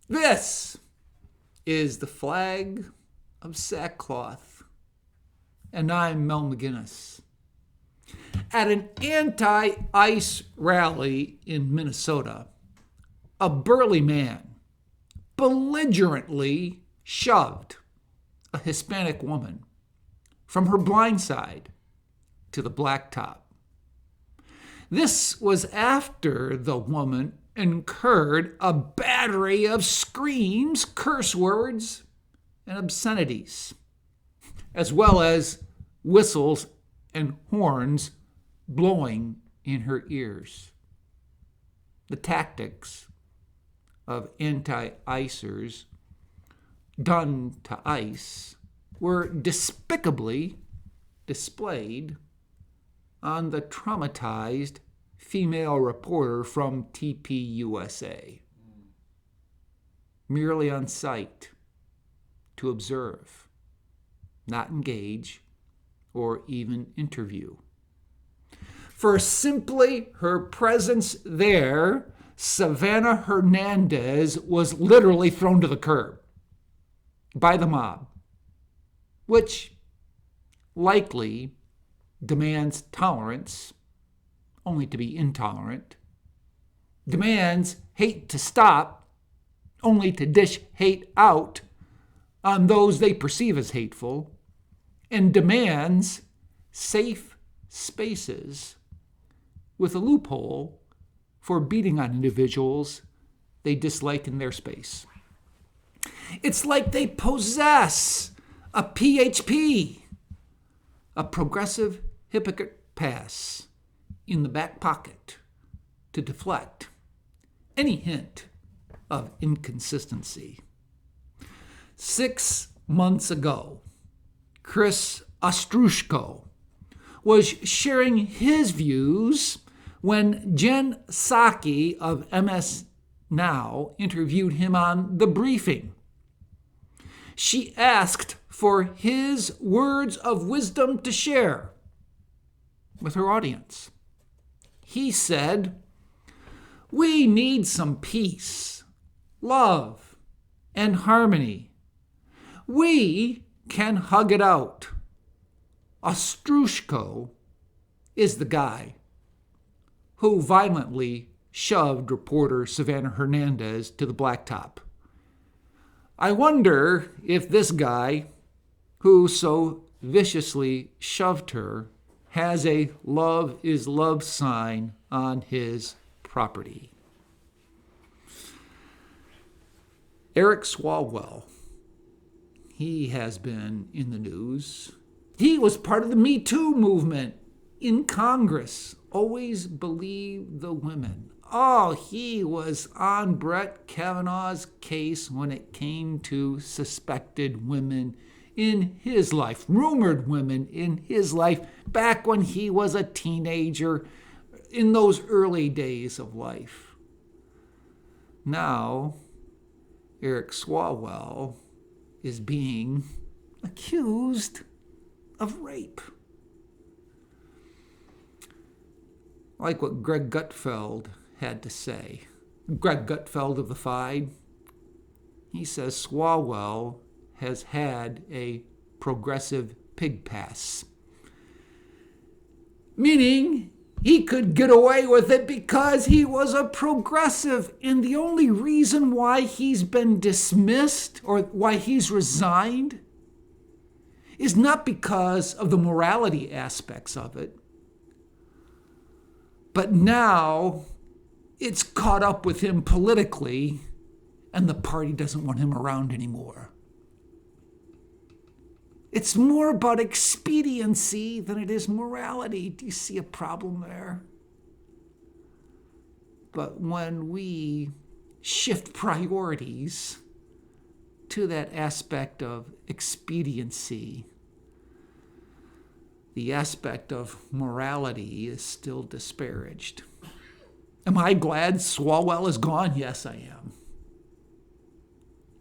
This is the flag of sackcloth, and I'm Mel McGinnis. At an anti-ICE rally in Minnesota, a burly man belligerently shoved a Hispanic woman from her blind side to the blacktop. This was after the woman incurred a battery of screams, curse words, and obscenities, as well as whistles and horns blowing in her ears. The tactics of anti-icers done to ICE were despicably displayed on the traumatized female reporter from TPUSA, merely on site to observe, not engage, or even interview. For simply her presence there, Savannah Hernandez was literally thrown to the curb by the mob, which likely demands tolerance only to be intolerant, demands hate to stop only to dish hate out on those they perceive as hateful, and demands safe spaces with a loophole for beating on individuals they dislike in their space. It's like they possess a PHP, a progressive hypocrite pass, in the back pocket to deflect any hint of inconsistency. 6 months ago, Chris Ostrushko was sharing his views when Jen Psaki of MS Now interviewed him on The Briefing. She asked for his words of wisdom to share with her audience. He said, "We need some peace, love, and harmony. We can hug it out." Ostrushko is the guy who violently shoved reporter Savannah Hernandez to the blacktop. I wonder if this guy, who so viciously shoved her, has a love is love sign on his property. Eric Swalwell, he has been in the news. He was part of the Me Too movement in Congress. Always believed the women. Oh, he was on Brett Kavanaugh's case when it came to suspected women in his life, rumored women in his life, back when he was a teenager, in those early days of life. Now, Eric Swalwell is being accused of rape. I like what Greg Gutfeld had to say. Greg Gutfeld of the Fide. He says Swalwell has had a progressive pig pass, meaning he could get away with it because he was a progressive, and the only reason why he's been dismissed or why he's resigned is not because of the morality aspects of it, but now it's caught up with him politically, and the party doesn't want him around anymore. It's more about expediency than it is morality. Do you see a problem there? But when we shift priorities to that aspect of expediency, the aspect of morality is still disparaged. Am I glad Swalwell is gone? Yes, I am.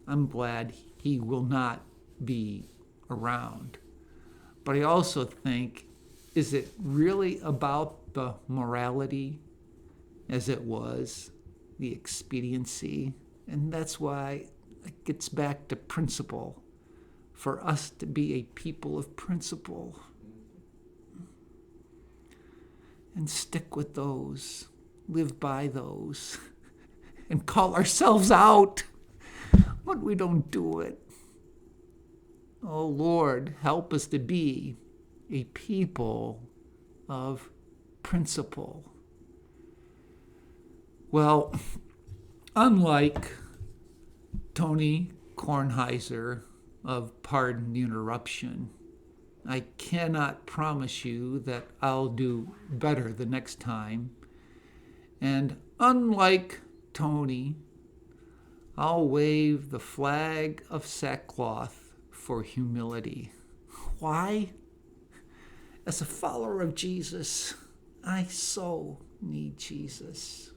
I'm glad he will not be around. But I also think, is it really about the morality as it was the expediency? And that's why it gets back to principle. For us to be a people of principle. And stick with those. Live by those. And call ourselves out when we don't do it. Oh Lord, help us to be a people of principle. Well, unlike Tony Kornheiser of Pardon the Interruption, I cannot promise you that I'll do better the next time. And unlike Tony, I'll wave the flag of sackcloth for humility. Why? As a follower of Jesus, I so need Jesus.